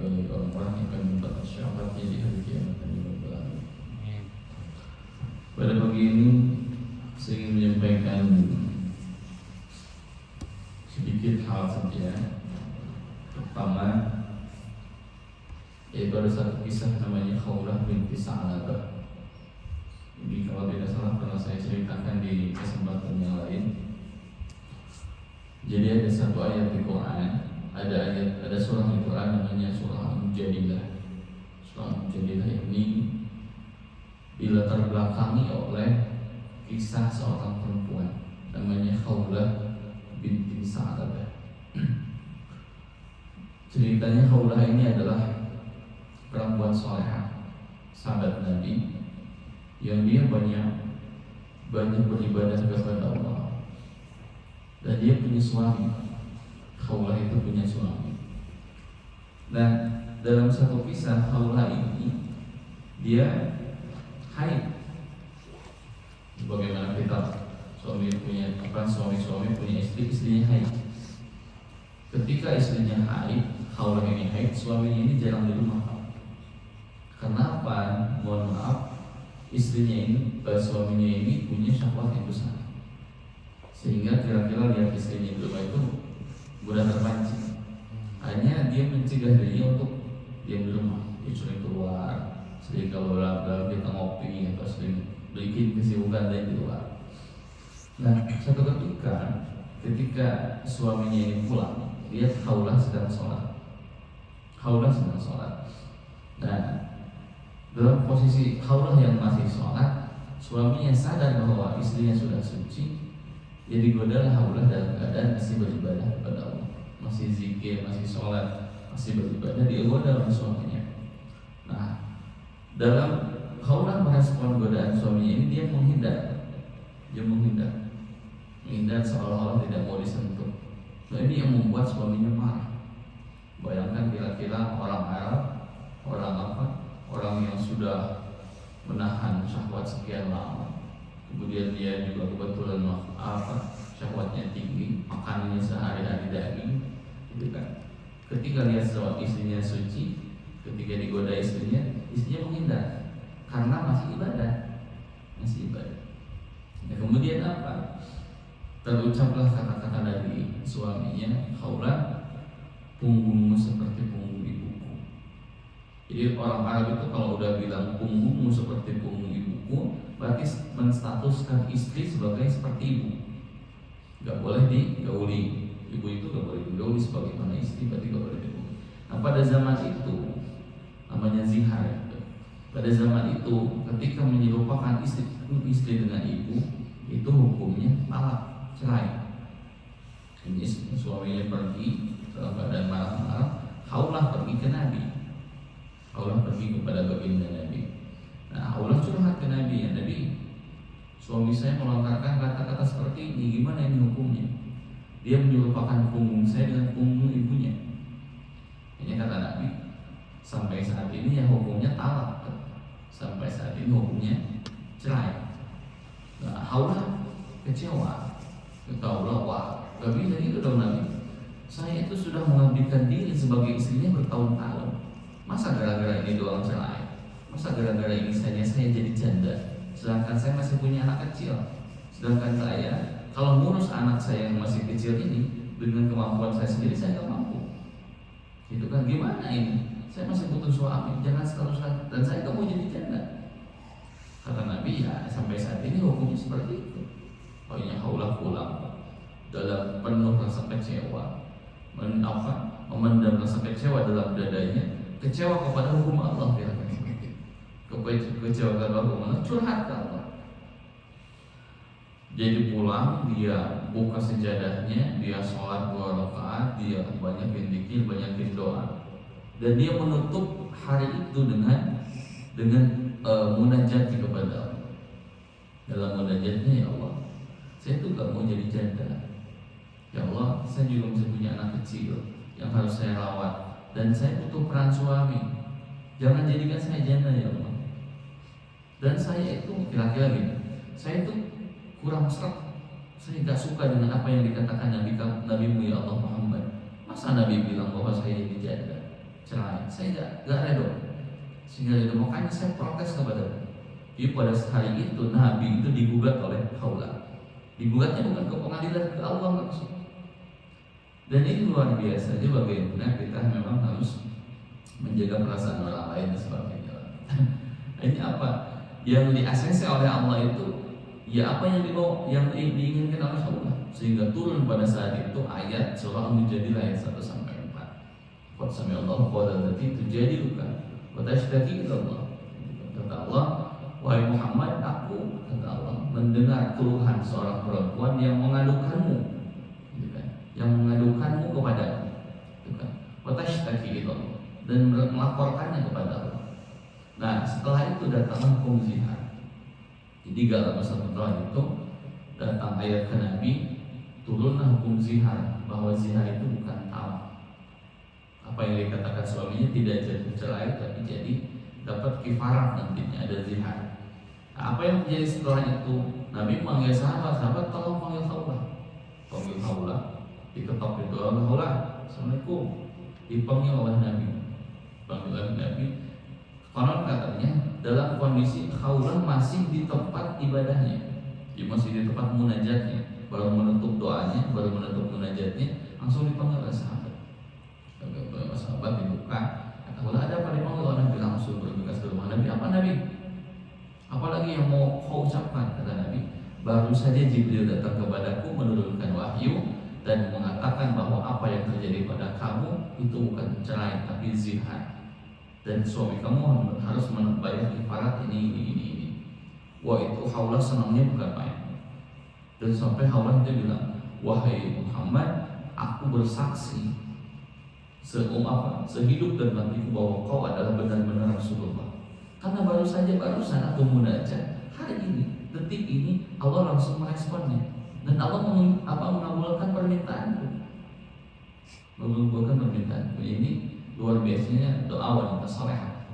bagi orang-orang yang akan mendapat syafaatnya di hari kiamat. Pada pagi ini saya ingin menyampaikan sedikit hal saja. Pertama, yaitu ada satu kisah namanya Khawlah binti Sa'labah. Ini kalau tidak salah pernah saya ceritakan di kesempatan yang lain. Jadi ada satu ayat di Quran, ada surah di Quran namanya surah Al-Mujadilah. Surah Al-Mujadilah ini dilatar belakangi oleh kisah seorang perempuan namanya Khawlah binti Sa'labah. Ceritanya Khawlah ini adalah perempuan solehah, sahabat Nabi, yang dia banyak beribadah kepada Allah, dan dia punya suami. Khawlah itu punya suami. Nah, dalam satu kisah Khawlah ini dia haid. Bagaimana kita suami punya istri, istrinya haid. Ketika istrinya haid, Khawlah ini haid, suaminya ini jarang di rumah. Kenapa? Mohon maaf, suaminya ini punya syahwat yang besar, sehingga kira-kira lihat istrinya di rumah itu mudah terpancing. Hanya dia mencegah dirinya untuk diam di rumah. Dia sering keluar, sering kalau dalam kita ngopi atau sering bikin kesibukan lain di luar. Nah, satu ketika suaminya ini pulang, lihat Khawlah sedang sholat. Nah, dalam posisi Khawlah yang masih sholat, suaminya sadar bahwa istrinya sudah suci. Jadi godalah Khawlah dalam keadaan masih beribadah kepada Allah, masih zikir, masih sholat, masih beribadah, dia goda oleh suaminya. Nah, dalam Khawlah merespon godaan suaminya ini, dia menghindar seolah-olah tidak mau disentuh. Nah, ini yang membuat suaminya marah. Bayangkan kira-kira orang Arab, orang yang sudah menahan syahwat sekian lama, kemudian dia juga kebetulan syahwatnya tinggi, makanannya sehari-hari daging, gitu kan. Ketika lihat istrinya suci, ketika digoda istrinya menghindar karena masih ibadah. Nah, kemudian apa? Terucaplah kata-kata dari suaminya, Khawlah, punggungmu seperti punggung ibuku. Jadi orang Arab itu kalau udah bilang punggungmu seperti punggung ibuku, berarti menstatuskan istri sebagai seperti ibu. Gak boleh digauli. Ibu itu gak boleh digauli sebagaimana istri, berarti gak boleh digauli. Nah, pada zaman itu namanya zihar. Pada zaman itu ketika menyerupakan istri dengan ibu, itu hukumnya talak, cerai. Ini suaminya pergi dalam keadaan marah-marah, Khawlah pergi ke Nabi. Khawlah pergi kepada baginda Nabi. Nah, Khawlah curhat ke Nabi, ya Nabi, suami saya melontarkan kata-kata seperti ini, gimana ini hukumnya? Dia menyerupakan punggung saya dengan punggung ibunya. Ini kata Nabi, sampai saat ini ya hukumnya talak, sampai saat ini hukumnya cerai. Nah, Khawlah kecewa. Kata Allah, wah, gak bisa gitu dong Nabi. Saya itu sudah mengabdikan diri sebagai istrinya bertahun-tahun. Masa gara-gara ini doang cerai? Masa gara-gara ini saya jadi janda, sedangkan saya masih punya anak kecil? Sedangkan saya, kalau ngurus anak saya yang masih kecil ini dengan kemampuan saya sendiri, saya gak mampu. Itu kan gimana ini? Saya masih butuh suami, jangan selalu dan saya gak mau jadi janda. Kata Nabi, ya sampai saat ini hukumnya seperti itu. Pokoknya Khawlah pulang dalam penuh rasa kecewa, memendam rasa kecewa dalam dadanya, kecewa kepada hukum Allah, kecewa kepada hukum Allah, curhat ke Allah. Jadi pulang, dia buka sejadahnya, dia sholat 2 rakaat, dia banyakin zikir, banyakin doa, dan dia menutup hari itu dengan munajat kepada Allah. Dalam munajatnya, ya Allah, saya tuh gak mau jadi janda. Ya Allah, saya juga masih punya anak kecil yang harus saya rawat, dan saya butuh peran suami. Jangan jadikan saya janda ya Allah. Dan saya itu kira-kira gini, saya itu kurang seret. Saya gak suka dengan apa yang dikatakan Nabi-Mu ya Allah Muhammad. Masa Nabi bilang bahwa saya jadi janda? cerai, saya nggak redho, sehingga itu makanya saya protes kepada. Jadi pada hari itu Nabi itu digugat oleh Khawlah. Digugatnya bukan ke pengadilan, ke Allah langsung. Dan ini luar biasa. Jadi bagaimana kita memang harus menjaga perasaan orang lain dan sebagainya. Ini apa yang di-ACC oleh Allah itu, ya apa yang diinginkan oleh Allah, sehingga turun pada saat itu ayat surah Al-Mujadilah ayat 1 sampai 4. Qad sami'allahu qawla allati tujadiluka wa tashtaki ila Allah. Kata Allah, wahai Muhammad, aku, kata Allah, mendengar keluhan seorang perempuan yang mengadukanmu, gitu kan, yang mengadukanmu kepadaku, gitu kan, wa tashtaki ila Allah, dan melaporkannya kepada Allah. Nah, setelah itu datanglah hukum zihar. Jadi gak lama setelah itu datang ayat ke Nabi, turunlah hukum zihar, bahwa zihar itu bukan talak. Apa yang dikatakan suaminya tidak jatuh cerai, tapi jadi dapat kifarat, nantinya ada zihar. Nah, apa yang terjadi setelah itu? Nabi memanggil sahabat, tolong panggil Khawlah. Panggil Khawlah, diketok itu oleh Khawlah, Assalamualaikum. Dipanggil oleh Nabi, panggilan Nabi. Konon katanya dalam kondisi Khawlah masih di tempat ibadahnya, masih di tempat munajatnya, baru menutup doanya, baru menutup munajatnya, langsung dipanggil oleh sahabat. Sahabat dibuka, kata Allah, ada apa? Dipanggil oleh Nabi, langsung bergegas ke rumah Nabi. Apa Nabi? Apalagi yang mau kau ucapkan? Kata Nabi, baru saja Jibril datang kepadaku menurunkan wahyu dan mengatakan bahwa apa yang terjadi pada kamu itu bukan cerai tapi zihar, dan suami kamu harus membayar kifarat ini. Wah, itu Khawlah senangnya bukan main. Dan sampai Khawlah itu bilang, wahai Muhammad, aku bersaksi sehidup dan matiku bahwa kau adalah benar-benar Rasulullah. Karena barusan aku munajat hari ini, detik ini Allah langsung meresponnya, dan Allah mengabulkan permintaanku. Mengabulkan permintaanku. Ini luar biasanya doa wanita salehah.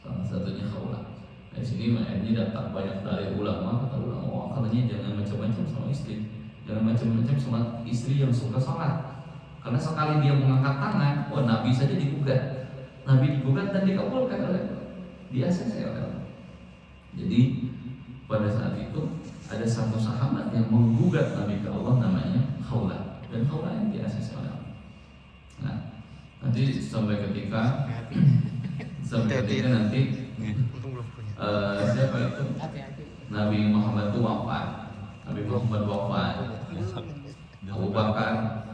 Salah satunya Khawlah. Di sini ini datang banyak dari ulama, kata ulama, katanya jangan macam-macam sama istri, jangan macam-macam sama istri yang suka sholat. Karena sekali dia mengangkat tangan, Nabi saja digugat. Nabi digugat dan dikabulkan oleh dia, saya oleh Allah. Jadi pada saat itu ada satu sahabat yang menggugat Nabi ke Allah, namanya Khawlah, dan Khawlah yang di-ACC oleh Allah. Nah, nanti sampai ketika nanti siapa itu? Nabi Muhammad itu wafat. Abu Bakar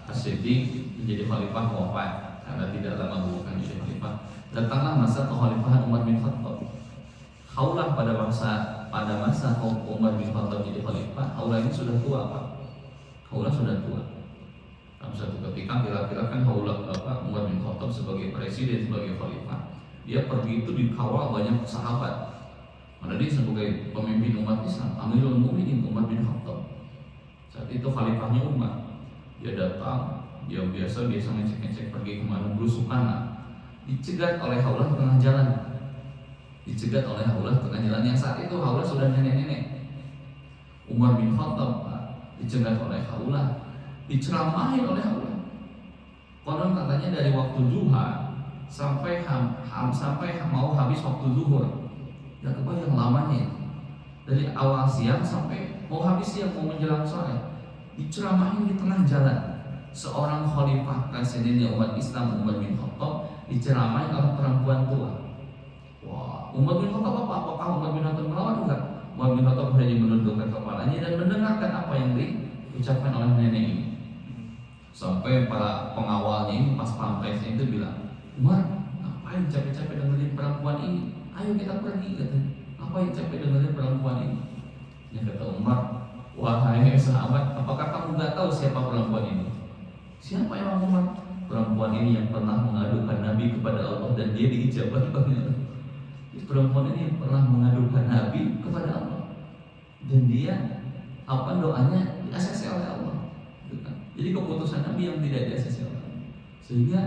As-Siddiq menjadi khalifah, wafat karena tidak lama Abu Bakar menjadi khalifah. Datanglah masa kekhalifahan Umar bin Khattab. Khawlah pada masa Umar bin Khattab menjadi khalifah, Khawlah ini sudah tua, Pak. Khawlah sudah tua. Dalam satu ketika kira-kira kan Umar bin Khattab sebagai presiden, sebagai khalifah, dia pergi itu dikawal banyak sahabat. Karena dia sebagai pemimpin umat Islam, Amirul Mukminin Umar bin Khattab. Saat itu khalifahnya Umar, dia datang, dia biasa ngecek pergi kemana, belusukan lah. Dicegat oleh Khawlah tengah jalan. Yang saat itu Khawlah sudah nenek-nenek. Umar bin Khattab dicegat oleh Khawlah, diceramahi oleh Khawlah. Konon katanya dari waktu duha sampai mau habis waktu zuhur. Ya kebayang lamanya itu. Dari awal siang sampai mau habis siang, mau menjelang sore, diceramahin di tengah jalan. Seorang khalifah presidennya umat Islam, Umar bin Khattab, diceramahin oleh perempuan tua. Wah, Umar bin Khattab apakah Umar bin Khattab melawan? Enggak. Umar bin Khattab hanya menundukkan kepalanya dan mendengarkan apa yang diucapkan oleh nenek ini. Sampai para pengawalnya ini pas pampresnya itu bilang, Umar, ngapain capek-capek dengerin perempuan ini? Ayo kita pergi, katanya. Ngapain capek dengerin perempuan ini? Ya kata Umar, wahai sahabat, apakah kamu gak tahu siapa perempuan ini? Siapa yang Umar? Perempuan ini yang pernah mengadukan Nabi kepada Allah dan dia diijabah oleh Allah. Perempuan ini yang pernah mengadukan Nabi kepada Allah dan dia doanya di-ACC oleh Allah. Jadi keputusan Nabi yang tidak di-ACC oleh Allah. Sehingga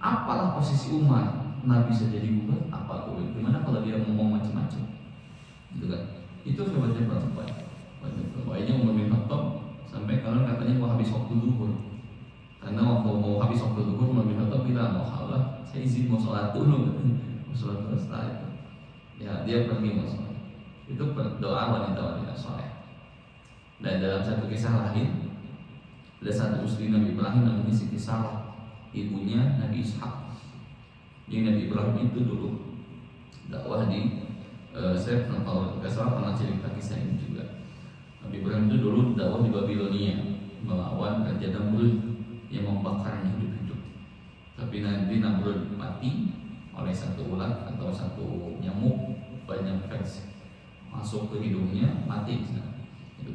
apalah posisi Umar, Nabi saja digugat, apa tuh? Gimana kalau dia ngomong macam-macam? Gitu kan? Itu hebatnya perempuan. Wahnya Umar bin Khattab sampai kalau katanya mau habis waktu zuhur. Karena waktu mau habis waktu zuhur Nabi Khattab bilang, oh Allah, saya izin mau sholat dulu, mau sholat dulu setelah itu. Ya dia pergi mau sholat. Itu doa wanita-wanita soleh. Dan dalam satu kisah lain, ada satu istri Nabi Ibrahim namanya Siti Sarah, ibunya Nabi Ishak. Jadi Nabi Ibrahim itu dulu dakwah di saya kalau nggak salah pernah cerita kisah ini juga. Nabi Ibrahim itu dulu dakwah di Babilonia melawan Raja Namrud yang membakarnya hidup-hidup. Tapi nanti Namrud mati oleh satu ulat atau satu nyamuk banyak versi masuk ke hidungnya, mati itu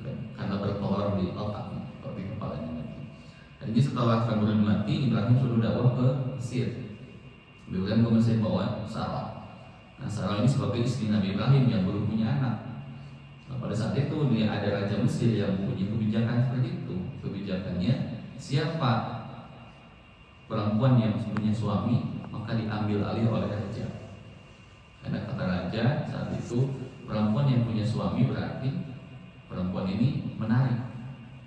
kan karena bertelur di otaknya atau di kepalanya mati. Jadi setelah Namrud mati, Ibrahim suruh dakwah ke Mesir. Ibrahim ke Mesir bawa Sarah. Nah, Sarah ini sebagai istri Nabi Ibrahim yang belum punya anak. Nah, pada saat itu dia ada Raja Mesir yang punya kebijakan seperti itu. Kebijakannya, siapa perempuan yang punya suami maka diambil alih oleh raja. Karena kata raja saat itu, perempuan yang punya suami berarti perempuan ini menarik.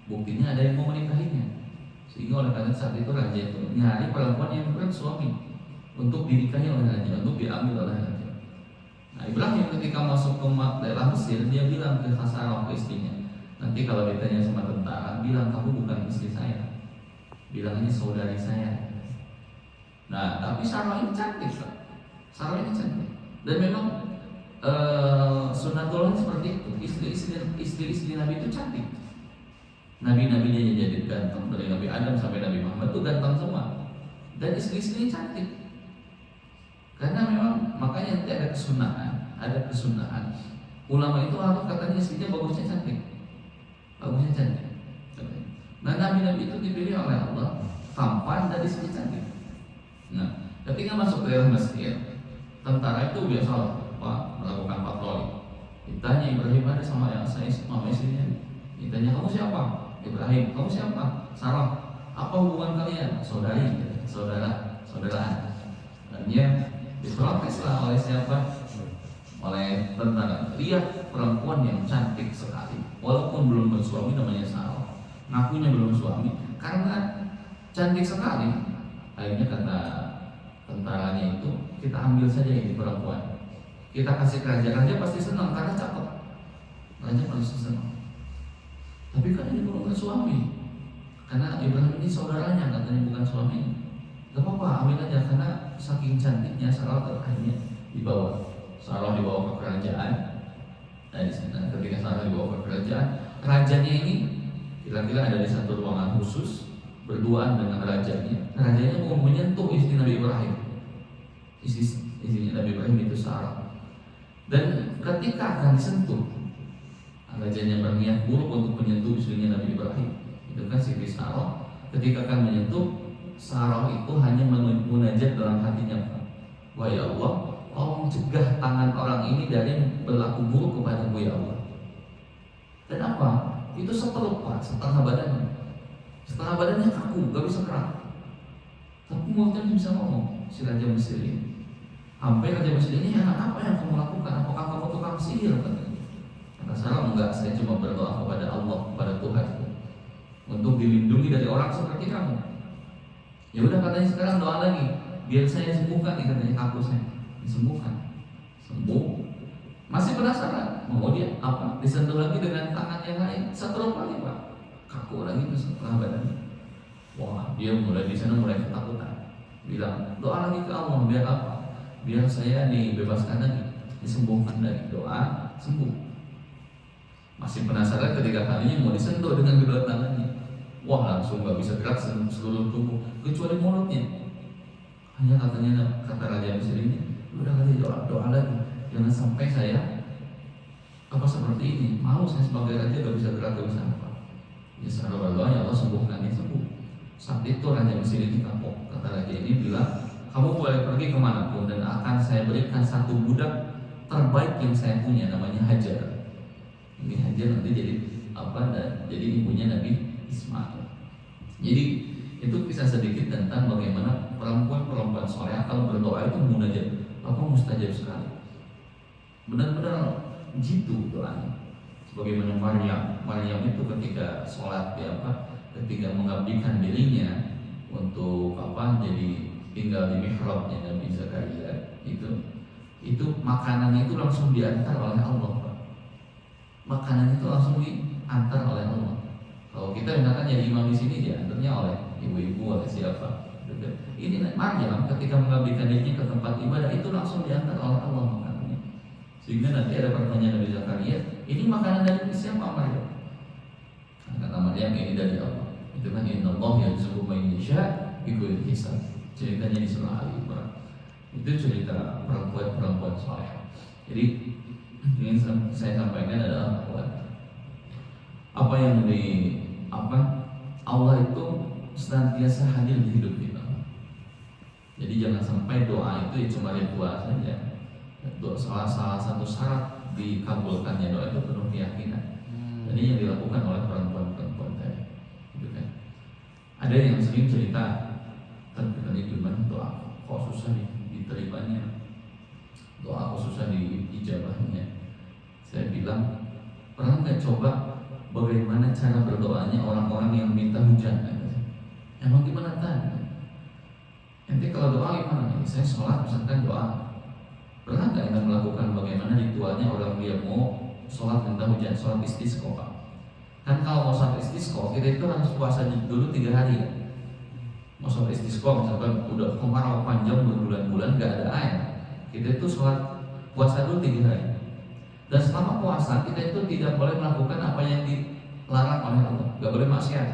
Buktinya ada yang mau menikahinya. Sehingga oleh karena saat itu raja itu nyari perempuan yang bersuami untuk dinikahi oleh raja, untuk diambil oleh raja. Nah, Ibrahim ketika masuk ke daerah Mesir, dia bilang ke Sarah, ke istrinya, nanti kalau ditanya sama tentara, bilang kamu bukan istri saya, bilangnya saudari saya. Nah, tapi Sarah ini cantik, Sarah ini cantik. Dan memang sunatullahnya seperti itu. Istri-istri Nabi itu cantik. Nabi-nabinya yang jadi ganteng, dari Nabi Adam sampai Nabi Muhammad itu ganteng semua. Dan istri-istri cantik. Karena memang makanya nanti ada kesunahan. Ulama itu harus katanya istrinya bagusnya cantik. Nah, nabi-nabi itu dipilih oleh Allah tampan dan istrinya cantik. Nah, ketika masuk ke daerah Mesir, tentara itu biasa melakukan patroli. Ditanya Ibrahim ada sama istrinya. Ditanya kamu siapa? Ibrahim. Kamu siapa? Sarah. Apa hubungan kalian? Saudaraan. Dan dia diproteslah oleh siapa? Oleh tentara. Lihat perempuan yang cantik sekali, walaupun belum bersuami, namanya Sarah. Ngakunya belum suami karena cantik sekali. Akhirnya kata tentaranya itu, kita ambil saja ini perempuan, kita kasih ke raja pasti senang karena cakep. Raja pasti senang. Tapi kan ini belum bersuami, karena Ibrahim ini saudaranya, katanya bukan suami. Gak apa-apa, ambil aja karena saking cantiknya Sarah. Akhirnya Sarah dibawa ke kerajaan. Nah, di sana ketika Sarah dibawa ke kerajaan, rajanya ini kira-kira ada di satu ruangan khusus berduaan dengan rajanya. Rajanya mau menyentuh istri Nabi Ibrahim. Istrinya Nabi Ibrahim itu Sarah. Dan ketika akan disentuh, rajanya berniat buruk untuk menyentuh istrinya Nabi Ibrahim. Itu kan Siti Sarah. Ketika akan menyentuh, Sarah itu hanya munajat dalam hatinya, wah ya Allah, tolong cegah tangan orang ini dari berlaku buruk kepadaku ya Allah. Dan apa? Itu setengah badannya kaku, gak bisa gerak. Tapi mulutnya bisa ngomong, si Raja Mesir ini. Sampai Raja Mesir ini, apa yang kamu lakukan? Apakah kamu tukang sihir? Kata Sarah, enggak, saya cuma berdoa kepada Allah, kepada Tuhan, untuk dilindungi dari orang seperti kamu. Ya udah, katanya sekarang doa lagi, biar saya sembuhkan nih, katanya kaku saya. Disembuhkan, sembuh. Masih penasaran, mau dia apa? Disentuh lagi dengan tangan yang lain, stroke lagi Pak, kaku lagi itu setengah badan. Wah, dia mulai di sana mulai ketakutan. Bilang doa lagi ke Allah, biar apa? Biar saya dibebaskan lagi, disembuhkan lagi. Doa sembuh. Masih penasaran ketika kalinya mau disentuh dengan kedua tangannya. Wah, langsung gak bisa gerak seluruh tubuh kecuali mulutnya. Hanya kata Raja Mesir ini, udah kali doa lagi, jangan sampai saya seperti ini. Mau saya sebagai raja gak bisa gerak, gak bisa apa. Ya secara berdoa ya Allah sembuhkan dia, sembuh. Saat itu Raja Mesir ini kapok. Kata raja ini bilang, kamu boleh pergi kemanapun dan akan saya berikan satu budak terbaik yang saya punya, namanya Hajar. Ini Hajar nanti jadi jadi ibunya Nabi Ismail. Jadi itu kisah sedikit tentang bagaimana perempuan soleh kalau berdoa itu mustajab sekali. Benar-benar jitu doanya. Sebagaimana Maryam itu ketika sholat ketika mengabdikan dirinya untuk apa, jadi tinggal di mihrabnya Nabi Zakaria itu makanannya itu langsung diantar oleh Allah, Pak. Makanannya itu langsung diantar oleh Allah. Kalau kita misalkan jadi imam di sini, diantarnya oleh ibu-ibu, oleh siapa. Ini Maryam ketika mengabdikan dirinya ke tempat ibadah itu langsung diantar oleh Allah makanannya. Sehingga nanti ada pertanyaan Nabi Zakaria, ini makanan dari siapa Maryam? Kata Maryam, ini dari Allah. Itu kan innallaha yarzuqu man yasha' bighairi hisab. Ceritanya di surah Ali Imran. Itu cerita perempuan saleh. Jadi ini saya sampaikan adalah bahwa apa yang Allah itu senantiasa hadir di hidup kita. Jadi jangan sampai doa itu cuma ritual saja. Salah satu syarat dikabulkannya doa itu penuh keyakinan. Jadi yang dilakukan oleh perempuan-perempuan tadi, gitu kan. Ada yang sering cerita tentang gimana doa kok susah diterimanya, doa kok susah diijabahnya. Saya bilang, pernah nggak coba bagaimana cara berdoanya orang-orang yang minta hujan? Emang gimana tadi? Nanti kalau doa gimana? Saya sholat misalkan doa. Pernah nggak Anda melakukan bagaimana ritualnya orang dia mau sholat minta hujan, sholat istisqa, Pak? Kan kalau mau sholat istisqa, kita itu harus puasa dulu 3 hari ya. Mau sholat istisqa misalkan udah kemarau panjang berbulan-bulan nggak ada air, kita itu sholat puasa dulu 3 hari. Dan selama puasa kita itu tidak boleh melakukan apa yang dilarang oleh Allah, nggak boleh maksiat.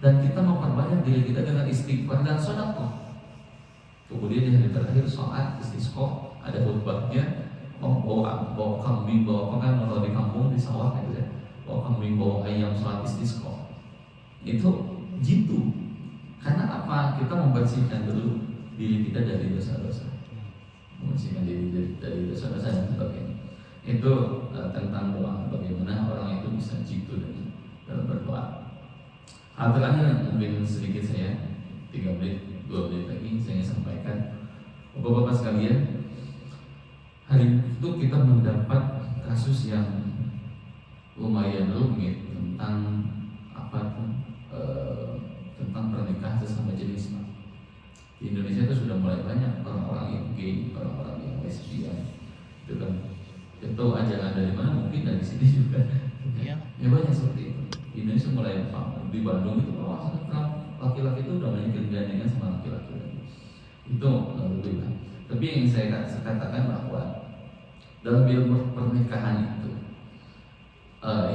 Dan kita memperbanyak diri kita dengan istighfar dan sedekah. Kemudian di hari terakhir sholat istisqa ada khutbahnya, bawa kambing, bawa apa kan kalau di kampung di sawah gitu ya, bawa kambing, bawa ayam, sholat istisqa. Itu jitu. Karena apa? Kita membersihkan dulu diri kita dari dosa-dosa, membersihkan diri dari dosa-dosa dan sebagainya. Itu tentang doa, bagaimana orang itu bisa jitu dalam berdoa. Hal terakhir mungkin sedikit saya 3 menit 2 menit lagi saya sampaikan, Bapak-bapak sekalian, hari itu kita mendapat kasus yang lumayan rumit tentang tentang pernikahan sesama jenis. Di Indonesia itu sudah mulai banyak orang-orang yang gay, orang-orang yang lesbian, itu kan. Itu ajaran dari mana? Mungkin dari sini juga. Ya banyak seperti itu. Di Indonesia mulai di Bandung itu laki-laki itu udah banyak gandengan sama laki-laki. Itu alhamdulillah. Tapi yang saya katakan bahwa dalam ilmu pernikahan itu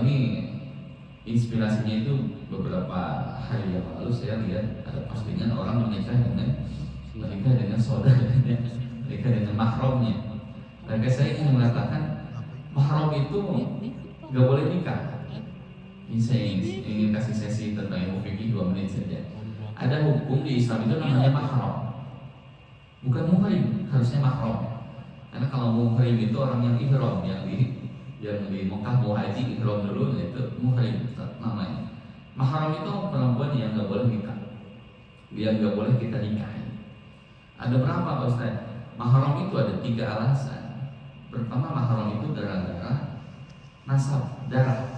ini inspirasinya itu beberapa hari yang lalu saya lihat ada postingan orang menikah dengan saudaranya, menikah dengan mahramnya. Maka saya ingin mengatakan mahram itu nggak boleh nikah. Ini saya ingin kasih sesi tentang ilmu fikih 2 menit saja. Ada hukum di Islam itu namanya mahram, bukan muhrim, harusnya mahram. Karena kalau muhrim itu orang yang ihram, yang di Mekah mau haji ihram dulu, itu muhrim namanya. Mahram itu perempuan yang nggak boleh nikah, yang nggak boleh kita nikahi. Ada berapa Pak Ustaz? Mahram itu ada 3 alasan. Pertama, mahram itu gara-gara nasab, darah.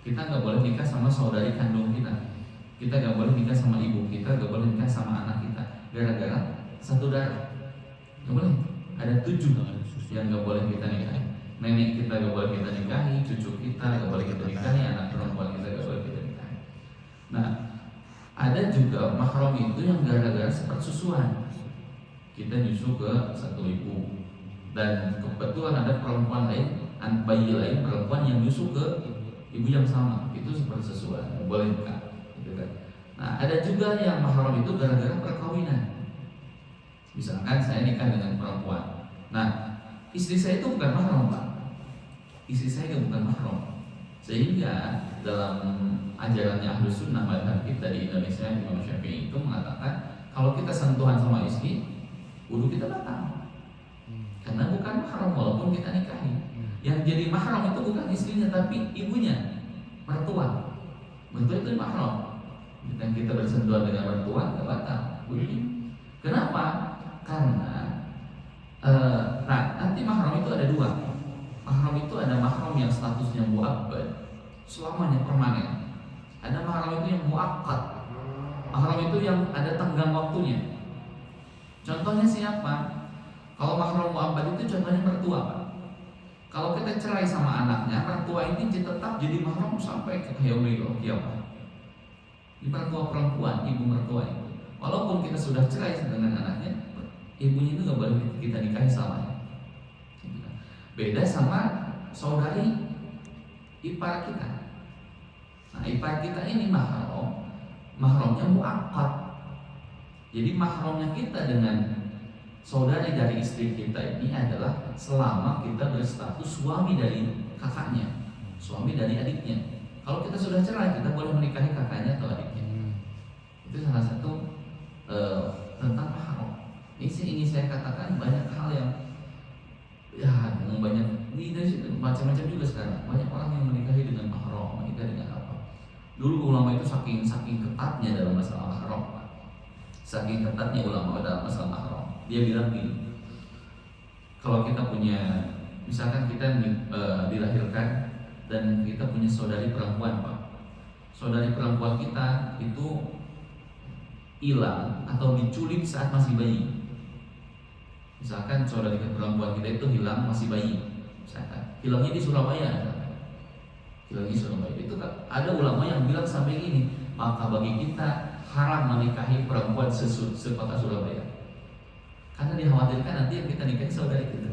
Kita nggak boleh nikah sama saudari kandung kita. Kita nggak boleh nikah sama ibu kita, nggak boleh nikah sama anak kita, gara-gara satu darah. Nggak boleh. Ada 7 yang nggak boleh kita nikahi. Nenek kita nggak boleh kita nikahi, cucu kita nggak boleh kita nikahi, anak perempuan kita nggak boleh kita nikahi. Nah, ada juga mahram itu yang gara-gara sepersusuan. Kita nyusu ke satu ibu, dan kebetulan ada perempuan lain, bayi lain perempuan yang nyusu ke ibu yang sama, itu sepersusuan, boleh nikah. Nah, ada juga yang mahram itu gara-gara perkawinan. Misalkan saya nikah dengan perempuan. Nah, istri saya itu bukan mahram, Pak. Istri saya bukan mahram. Sehingga dalam ajarannya Ahlus Sunnah madhab kita di Indonesia, Imam Syafi'i itu mengatakan kalau kita sentuhan sama istri, wudu kita batal. Karena bukan mahram walaupun kita nikahi. Yang jadi mahram itu bukan istrinya tapi ibunya, mertua. Mertua itu mahram. Dan kita bersentuhan dengan mertua nggak batal. Kenapa? Karena nanti mahram itu ada 2. Mahram itu ada mahram yang statusnya mu'abbad, selamanya permanen. Ada mahram itu yang mu'aqqad. Mahram itu yang ada tenggang waktunya. Contohnya siapa? Kalau mahram mu'abbad itu contohnya mertua, Pak. Kalau kita cerai sama anaknya, mertua ini tetap jadi mahram sampai ke yaumil qiyamah. Ini mertua perempuan, ibu mertua itu. Walaupun kita sudah cerai dengan anaknya, ibunya itu nggak boleh kita nikahi selamanya. Beda sama saudari ipar kita. Nah, ipar kita ini mahramnya muakkad. Jadi mahramnya kita dengan saudari dari istri kita ini adalah selama kita berstatus suami dari kakaknya, suami dari adiknya. Kalau kita sudah cerai, kita boleh menikahi kakaknya atau adiknya. Itu salah satu tentang mahram. Ini ingin saya katakan banyak hal yang banyak ini dari situ macam-macam juga sekarang. Banyak orang yang menikahi dengan mahram, menikah dengan apa? Dulu ulama itu saking ketatnya dalam masalah mahram. Saking ketatnya ulama dalam masalah mahram. Dia bilang gini, kalau kita punya, misalkan kita dilahirkan dan kita punya saudari perempuan, Pak. Saudari perempuan kita itu hilang atau diculik saat masih bayi. Misalkan saudari perempuan kita itu hilang masih bayi, misalkan hilangnya di Surabaya, hilangnya di Surabaya. Itu kan ada ulama yang bilang sampai gini, maka bagi kita haram menikahi perempuan sekota Surabaya, karena dikhawatirkan nanti yang kita nikahi saudari kita.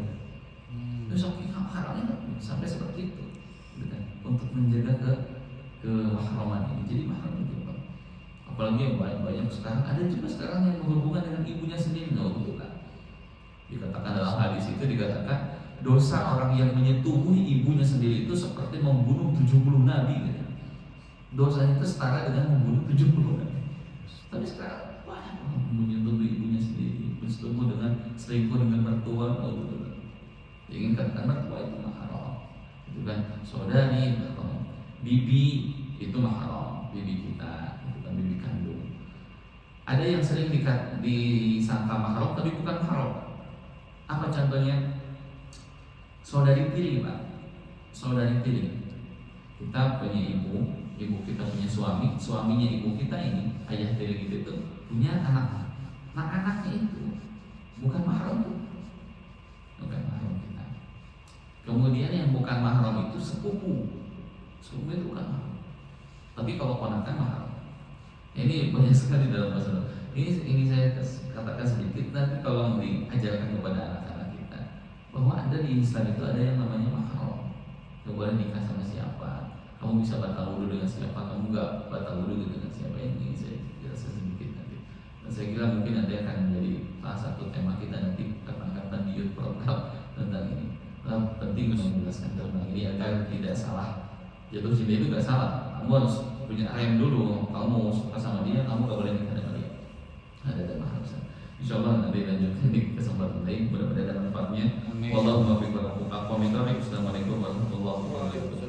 Terus haramnya sampai seperti itu, gitu kan? Untuk menjaga kemahraman ini. Jadi mahram itu, Pak. Apalagi yang banyak sekarang, ada juga sekarang yang berhubungan dengan ibunya sendiri, gitu kan? Dikatakan dalam hadis itu dikatakan dosa orang yang menyetubuhi ibunya sendiri itu seperti membunuh 70 nabi, gitu. Dosanya itu setara dengan membunuh 70 nabi. Tapi sekarang banyak orang menyetubuhi ibunya sendiri, bersetubuh dengan selingkuh dengan mertua, gitu. Ingin katakan mertua itu mahram, itu kan saudari, bibi itu mahram, bibi kita, itu kan bibi kandung. Ada yang sering disangka mahram tapi bukan mahram. Apa contohnya? Saudari tiri, Pak. Saudari tiri. Kita punya ibu kita punya suami, suaminya ibu kita ini, ayah tiri kita itu punya anak. Nah, anaknya itu bukan mahram, bukan mahram kita. Kemudian yang bukan mahram itu sepupu itu bukan mahram. Tapi kalau ponakan mahram. Ini banyak sekali dalam masalah. Ini saya katakan sedikit, nanti tolong diajarkan kepada anak-anak kita bahwa ada di Islam itu ada yang namanya mahram. Kamu boleh nikah sama siapa, kamu bisa batal wudhu dengan siapa, kamu nggak batal wudhu dengan siapa. Ini saya jelaskan sedikit nanti. Dan saya kira mungkin nanti akan menjadi salah satu tema kita nanti kapan-kapan di youth program tentang ini. Penting menjelaskan tentang ini agar tidak salah. Jatuh cinta itu nggak salah. Kamu harus punya rem dulu. Kamu suka sama dia, kamu nggak boleh nikah dengan dia. Ada tema harusnya. Insyaallah nanti lanjutkan di kesempatan lain. Mudah-mudahan ada manfaatnya. Wallahu muwaffiq wa Assalamualaikum warahmatullahi wabarakatuh.